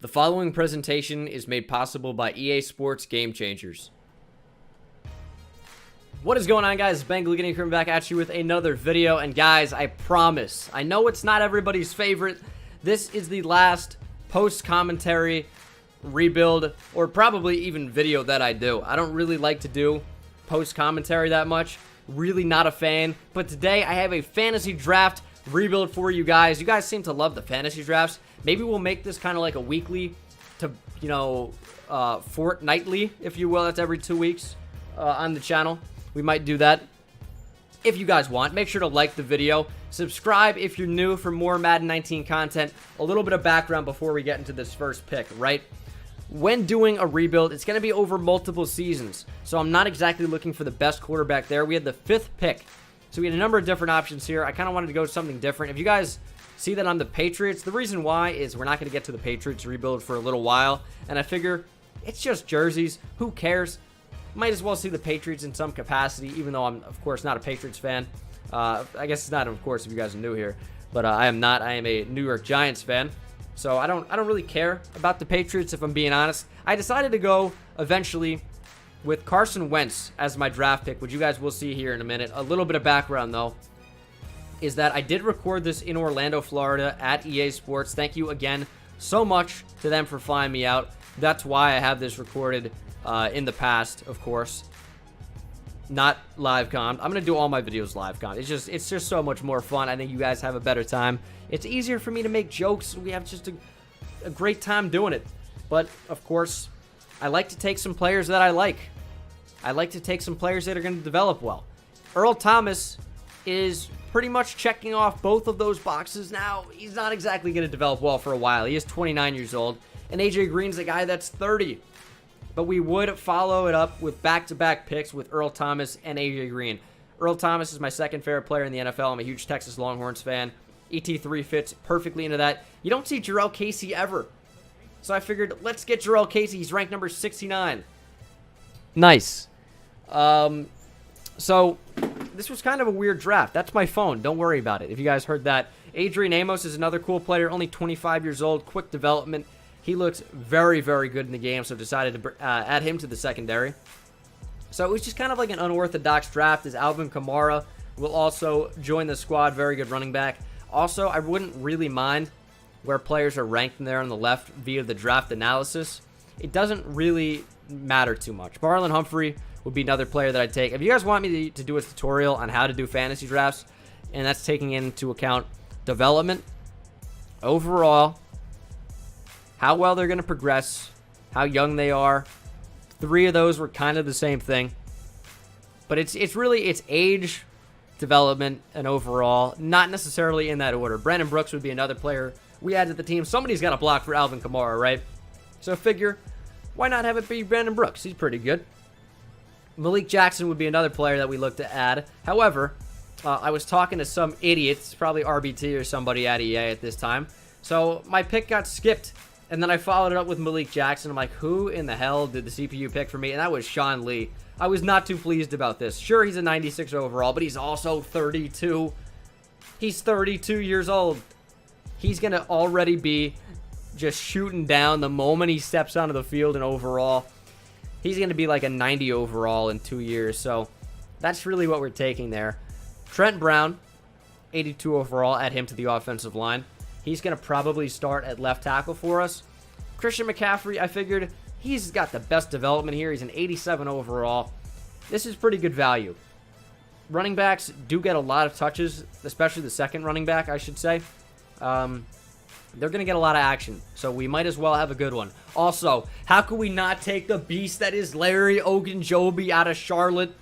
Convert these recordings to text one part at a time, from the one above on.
following presentation is made possible by EA Sports Game Changers. What is going on, guys? It's Bengal King coming back at you with another video. And guys, I promise, I know it's not everybody's favorite. This is the last post-commentary rebuild, or probably even video that I do. I don't really like to do post-commentary that much. Really not a fan. But today, I have a fantasy draft rebuild for you guys. You guys seem to love the fantasy drafts. Maybe we'll make this kind of like a weekly to, fortnightly, if you will. That's every 2 weeks on the channel. We might do that if you guys want. Make sure to like the video. Subscribe if you're new for more Madden 19 content. A little bit of background before we get into this first pick, right? When doing a rebuild, it's going to be over multiple seasons. So I'm not exactly looking for the best quarterback there. We had the 5th pick. So we had a number of different options here. I kind of wanted to go something different. If you guys see that I'm the Patriots, the reason why is we're not going to get to the Patriots rebuild for a little while. And I figure it's just jerseys. Who cares? Might as well see the Patriots in some capacity, even though I'm, of course, not a Patriots fan. I guess it's not, of course, if you guys are new here. But I am not. I am a New York Giants fan. So I don't really care about the Patriots, if I'm being honest. I decided to go eventually with Carson Wentz as my draft pick, which you guys will see here in a minute. A little bit of background, though, is that I did record this in Orlando, Florida at EA Sports. Thank you again so much to them for flying me out. That's why I have this recorded in the past, of course. Not live com. I'm going to do all my videos live com. It's just so much more fun. I think you guys have a better time. It's easier for me to make jokes. We have just a great time doing it. But, of course, I like to take some players that I like. I like to take some players that are going to develop well. Earl Thomas is pretty much checking off both of those boxes. Now, he's not exactly going to develop well for a while. He is 29 years old. And AJ Green's a guy that's 30. But we would follow it up with back-to-back picks with Earl Thomas and AJ Green. Earl Thomas is my second favorite player in the NFL. I'm a huge Texas Longhorns fan. ET3 fits perfectly into that. You don't see Jarrell Casey ever. So I figured, let's get Jarrell Casey. He's ranked number 69. Nice. So this was kind of a weird draft. That's my phone. Don't worry about it if you guys heard that. Adrian Amos is another cool player, only 25 years old, quick development. He looks very, very good in the game, so decided to add him to the secondary. So it was just kind of like an unorthodox draft, as Alvin Kamara will also join the squad. Very good running back. Also, I wouldn't really mind where players are ranked in there on the left via the draft analysis. It doesn't really matter too much. Marlon Humphrey would be another player that I'd take. If you guys want me to do a tutorial on how to do fantasy drafts, and that's taking into account development, overall, how well they're going to progress, how young they are. 3 of those were kind of the same thing. But it's really age, development, and overall, not necessarily in that order. Brandon Brooks would be another player we added to the team. Somebody's got to block for Alvin Kamara, right? So figure, why not have it be Brandon Brooks? He's pretty good. Malik Jackson would be another player that we look to add. However, I was talking to some idiots, probably RBT or somebody at EA at this time. So my pick got skipped. And then I followed it up with Malik Jackson. I'm like, who in the hell did the CPU pick for me? And that was Sean Lee. I was not too pleased about this. Sure, he's a 96 overall, but he's also 32. He's 32 years old. He's going to already be just shooting down the moment he steps onto the field, and overall, he's going to be like a 90 overall in 2 years. So that's really what we're taking there. Trent Brown, 82 overall. Add him to the offensive line. He's going to probably start at left tackle for us. Christian McCaffrey, I figured he's got the best development here. He's an 87 overall. This is pretty good value. Running backs do get a lot of touches, especially the second running back, I should say. They're going to get a lot of action, so we might as well have a good one. Also, how could we not take the beast that is Larry Ogunjobi out of Charlotte?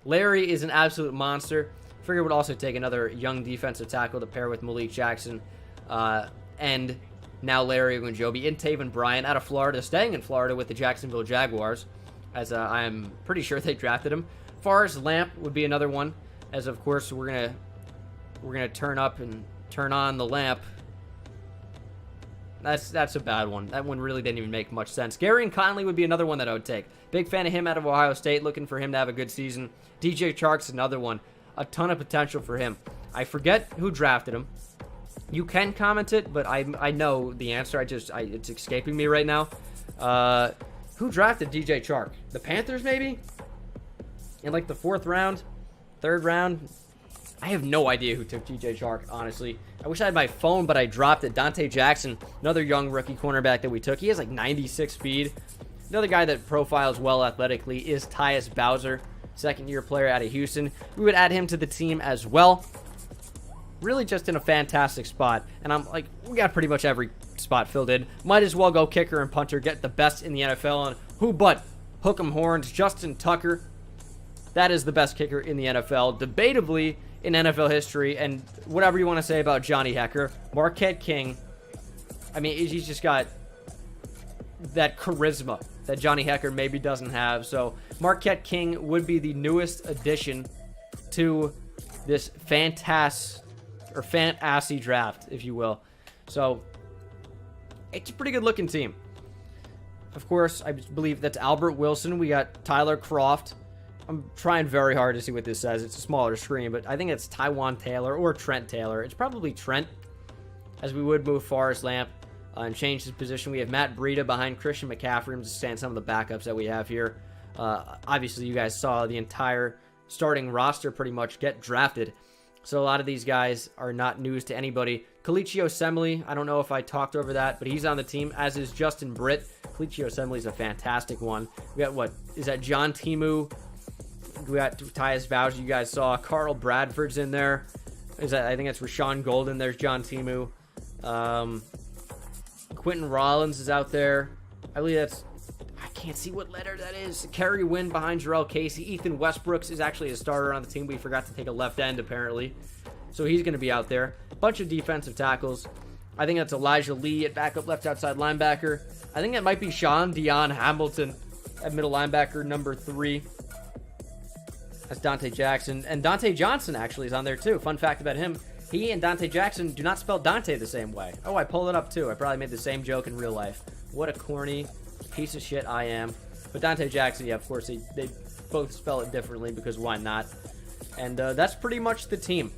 Larry is an absolute monster. I figured we'd also take another young defensive tackle to pair with Malik Jackson. And now Larry Ogunjobi and Taven Bryan out of Florida, staying in Florida with the Jacksonville Jaguars, as I'm pretty sure they drafted him. Forrest Lamp would be another one, as of course we're gonna turn up and turn on the lamp. That's a bad one. That one really didn't even make much sense. Gary Conley would be another one that I would take. Big fan of him out of Ohio State, looking for him to have a good season. DJ Chark's another one. A ton of potential for him. I forget who drafted him. You can comment it, but I know the answer. It's escaping me right now. Who drafted DJ Chark? The Panthers, maybe? In like the 4th round? 3rd round? I have no idea who took DJ Chark, honestly. I wish I had my phone, but I dropped it. Dante Jackson, another young rookie cornerback that we took. He has like 96 speed. Another guy that profiles well athletically is Tyus Bowser, 2nd-year player out of Houston. We would add him to the team as well. Really just in a fantastic spot. And I'm like, we got pretty much every spot filled in. Might as well go kicker and punter, get the best in the NFL. And who but hook 'em horns, Justin Tucker. That is the best kicker in the NFL. Debatably in NFL history. And whatever you want to say about Johnny Hekker, Marquette King. I mean, he's just got that charisma that Johnny Hekker maybe doesn't have. So Marquette King would be the newest addition to this fantasy draft, if you will. So it's a pretty good looking team. Of course, I believe that's Albert Wilson. We got Tyler Croft. I'm trying very hard to see what this says. It's a smaller screen, but I think it's Tywan Taylor or Trent Taylor. It's probably Trent, as we would move Forrest Lamp and change his position. We have Matt Breida behind Christian McCaffrey. I'm just saying some of the backups that we have here. Obviously, you guys saw the entire starting roster pretty much get drafted. So a lot of these guys are not news to anybody. Kalichi Osemele, I don't know if I talked over that, but he's on the team, as is Justin Britt. Kalichi Osemele is a fantastic one. We got, what, is that John Timu? We got Tyus Bowser, you guys saw. Carl Bradford's in there. I think that's Rashawn Golden. There's John Timu. Quentin Rollins is out there. I believe that's, I can't see what letter that is. Kerry Wynn behind Jarrell Casey. Ethan Westbrooks is actually a starter on the team. We forgot to take a left end, apparently. So he's going to be out there. Bunch of defensive tackles. I think that's Elijah Lee at backup left outside linebacker. I think that might be Sean Dion Hamilton at middle linebacker, number 3. That's Dante Jackson. And Dante Johnson actually is on there too. Fun fact about him. He and Dante Jackson do not spell Dante the same way. Oh, I pulled it up too. I probably made the same joke in real life. What a corny piece of shit I am. But Dante Jackson, yeah, of course, they both spell it differently because why not? And that's pretty much the team.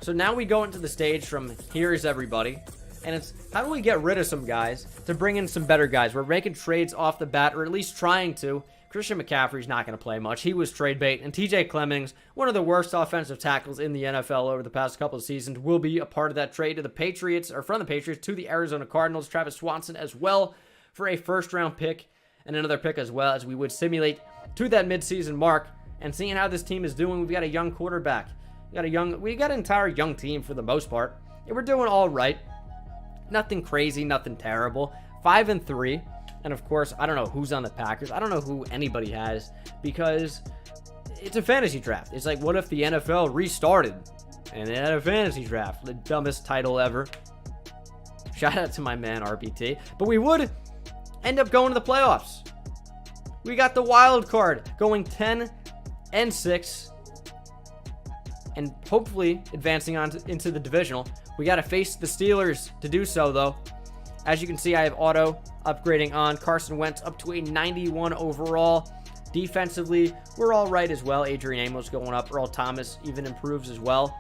So now we go into the stage from here's everybody. And it's how do we get rid of some guys to bring in some better guys? We're making trades off the bat, or at least trying to. Christian McCaffrey's not going to play much. He was trade bait. And TJ Clemmings, one of the worst offensive tackles in the NFL over the past couple of seasons, will be a part of that trade to the Patriots, or from the Patriots to the Arizona Cardinals. Travis Swanson as well for a first-round pick and another pick as well, as we would simulate to that midseason mark. And seeing how this team is doing, we've got a young quarterback. We got an entire young team for the most part. And we're doing all right. Nothing crazy, nothing terrible. 5-3. And of course, I don't know who's on the Packers. I don't know who anybody has, because it's a fantasy draft. It's like, what if the NFL restarted and they had a fantasy draft? The dumbest title ever. Shout out to my man RPT. But we would end up going to the playoffs. We got the wild card going 10-6 and hopefully advancing on into the divisional. We got to face the Steelers to do so, though. As you can see, I have auto upgrading on. Carson Wentz up to a 91 overall. Defensively, we're all right as well. Adrian Amos going up. Earl Thomas even improves as well.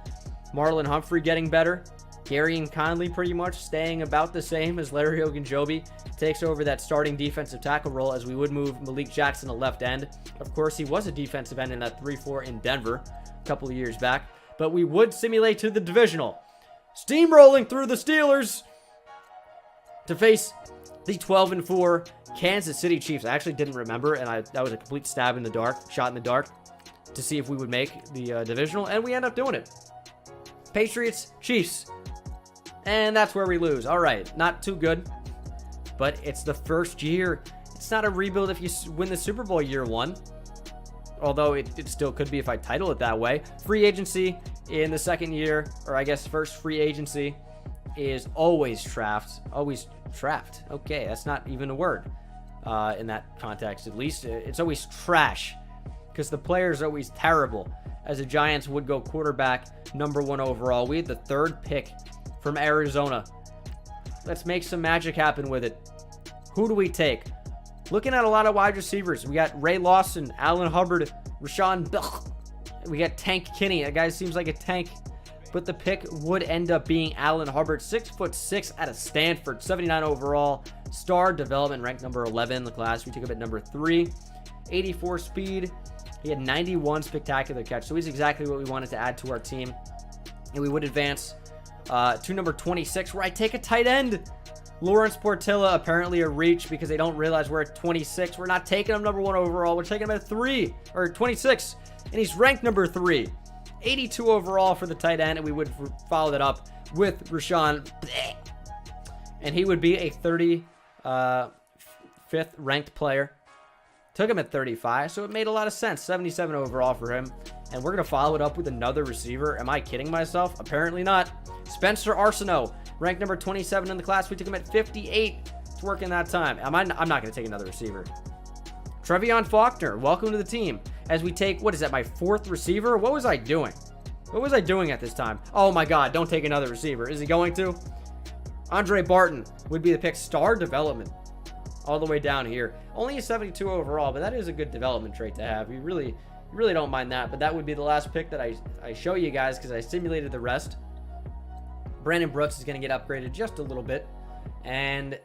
Marlon Humphrey getting better. Gary Conley pretty much staying about the same as Larry Ogunjobi. Takes over that starting defensive tackle role, as we would move Malik Jackson to left end. Of course, he was a defensive end in that 3-4 in Denver a couple of years back. But we would simulate to the divisional. Steamrolling through the Steelers to face the 12-4 Kansas City Chiefs. I actually didn't remember, and that was a complete stab in the dark, shot in the dark, to see if we would make the divisional, and we end up doing it. Patriots, Chiefs, and that's where we lose. All right, not too good, but it's the first year. It's not a rebuild if you win the Super Bowl year 1, although it still could be if I title it that way. Free agency in the second year, or I guess first free agency, is always trapped. Always trapped. Okay, that's not even a word in that context, at least. It's always trash, because the players are always terrible, as the Giants would go quarterback number 1 overall. We had the 3rd pick from Arizona. Let's make some magic happen with it. Who do we take? Looking at a lot of wide receivers. We got Ray Lawson, Allen Hubbard, Rashawn Bell. We got Tank Kinney. That guy seems like a tank. but the pick would end up being Alan Hubbard, 6'6" out of Stanford, 79 overall, star development, ranked number 11 in the class. We took him at number 3, 84 speed. He had 91 spectacular catch, so he's exactly what we wanted to add to our team. And we would advance to number 26, where I take a tight end. Lawrence Portilla, apparently a reach because they don't realize we're at 26. We're not taking him number 1 overall. We're taking him at 26, and he's ranked number 3. 82 overall for the tight end, and we would follow that up with Rashawn, and he would be a 35th ranked player. Took him at 35, so it made a lot of sense. 77 overall for him, and we're going to follow it up with another receiver. Am I kidding myself? Apparently not. Spencer Arsenault, ranked number 27 in the class. We took him at 58. It's working that time. I'm not going to take another receiver. Trevion Faulkner, welcome to the team. As we take, what is that, my 4th receiver? What was I doing? What was I doing at this time? Oh my God, don't take another receiver. Is he going to? Andre Barton would be the pick. Star development. All the way down here. Only a 72 overall, but that is a good development trait to have. You really don't mind that. But that would be the last pick that I show you guys because I simulated the rest. Brandon Brooks is going to get upgraded just a little bit. And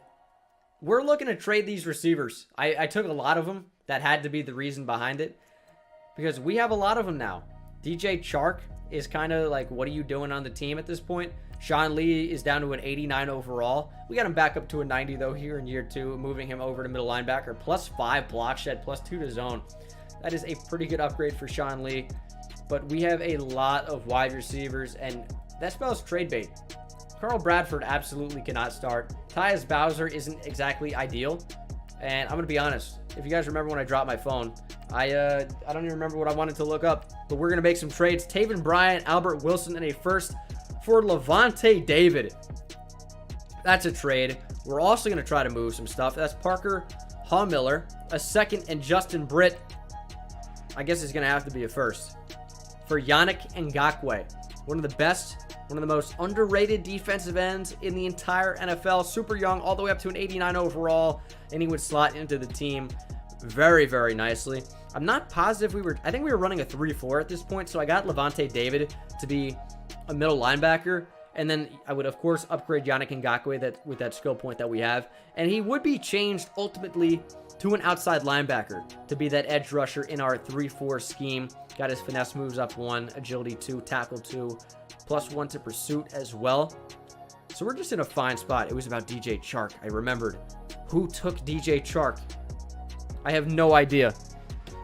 we're looking to trade these receivers. I took a lot of them. That had to be the reason behind it. Because we have a lot of them now. DJ Chark is kind of like, what are you doing on the team at this point? Sean Lee is down to an 89 overall. We got him back up to a 90, though, here in year 2, moving him over to middle linebacker. +5 block shed, +2 to zone. That is a pretty good upgrade for Sean Lee. But we have a lot of wide receivers, and that spells trade bait. Carl Bradford absolutely cannot start. Tyus Bowser isn't exactly ideal. And I'm going to be honest. If you guys remember when I dropped my phone, I don't even remember what I wanted to look up. But we're going to make some trades. Taven Bryan, Albert Wilson, and a first for Levante David. That's a trade. We're also going to try to move some stuff. That's Parker Hawmiller, a second, and Justin Britt. I guess it's going to have to be a first. For Yannick Ngakoue, one of the best, one of the most underrated defensive ends in the entire NFL. Super young, all the way up to an 89 overall, and he would slot into the team very, very nicely. I'm not positive I think we were running a 3-4 at this point, so I got Levante David to be a middle linebacker, and then I would, of course, upgrade Yannick Ngakoue with that skill point that we have, and he would be changed ultimately to an outside linebacker to be that edge rusher in our 3-4 scheme. Got his finesse moves up 1, agility 2, tackle 2, +1 to pursuit as well. So we're just in a fine spot. It was about DJ Chark. I remembered. Who took DJ Chark? I have no idea.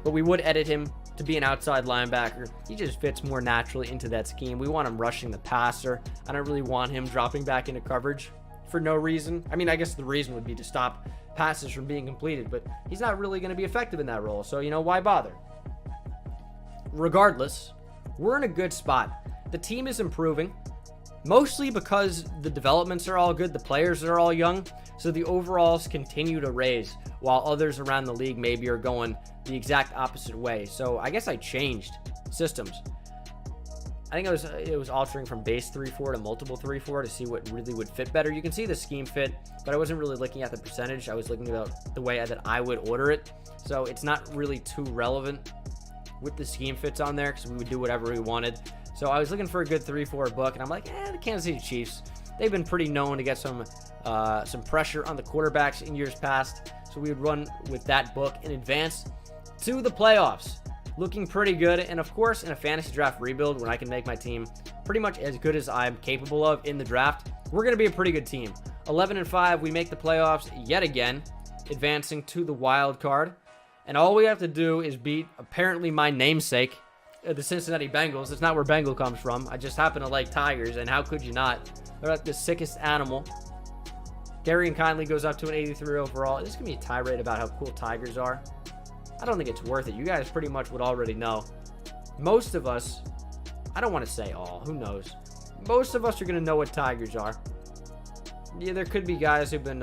But we would edit him to be an outside linebacker. He just fits more naturally into that scheme. We want him rushing the passer. I don't really want him dropping back into coverage for no reason. I mean, I guess the reason would be to stop passes from being completed, but he's not really going to be effective in that role. So, why bother? Regardless, we're in a good spot. The team is improving, mostly because the developments are all good, the players are all young, so the overalls continue to raise, while others around the league maybe are going the exact opposite way. So I guess I changed systems. I think it was altering from base 3-4 to multiple 3-4 to see what really would fit better. You can see the scheme fit, but I wasn't really looking at the percentage. I was looking at the way that I would order it. So it's not really too relevant with the scheme fits on there because we would do whatever we wanted. So I was looking for a good 3-4 book, and I'm like, the Kansas City Chiefs, they've been pretty known to get some pressure on the quarterbacks in years past. So we would run with that book and advance to the playoffs. Looking pretty good, and of course, in a fantasy draft rebuild, when I can make my team pretty much as good as I'm capable of in the draft, we're going to be a pretty good team. 11-5, we make the playoffs yet again, advancing to the wild card. And all we have to do is beat, apparently, my namesake, the Cincinnati Bengals. That's not where Bengal comes from. I just happen to like tigers, and how could you not? They're like the sickest animal. Darian Kindly goes up to an 83 overall. This is going to be a tirade about how cool tigers are. I don't think it's worth it. You guys pretty much would already know. Most of us, I don't want to say all, who knows? Most of us are going to know what tigers are. Yeah, there could be guys who've been,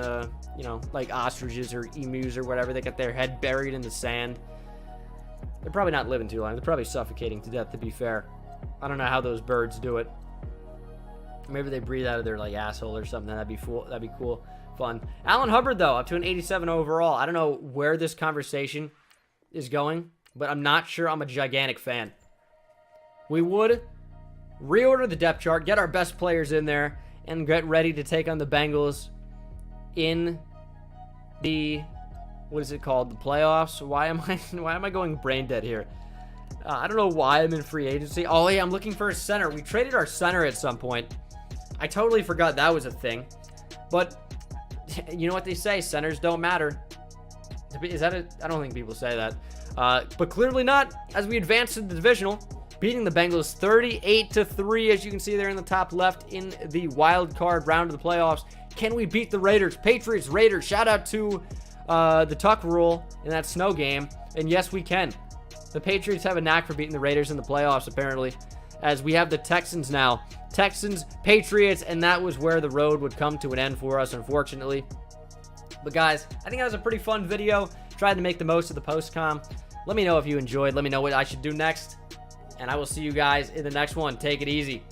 like ostriches or emus or whatever. They get their head buried in the sand. They're probably not living too long. They're probably suffocating to death, to be fair. I don't know how those birds do it. Maybe they breathe out of their, asshole or something. That'd be cool. Fun. Alan Hubbard, though, up to an 87 overall. I don't know where this conversation is going, but I'm not sure I'm a gigantic fan. We would reorder the depth chart, get our best players in there, and get ready to take on the Bengals in the, what is it called, the playoffs? Why am I going brain dead here? I don't know why I'm in free agency. Oh yeah, I'm looking for a center. We traded our center at some point. I totally forgot that was a thing. But you know what they say, centers don't matter. Is that a, I don't think people say that. But clearly not, as we advance to the divisional, beating the Bengals 38-3, as you can see there in the top left in the wild card round of the playoffs. Can we beat the Raiders? Patriots, Raiders, shout out to the Tuck rule in that snow game. And yes, we can. The Patriots have a knack for beating the Raiders in the playoffs, apparently, as we have the Texans now. Texans, Patriots, and that was where the road would come to an end for us, unfortunately. But guys, I think that was a pretty fun video. Tried to make the most of the post-com. Let me know if you enjoyed. Let me know what I should do next. And I will see you guys in the next one. Take it easy.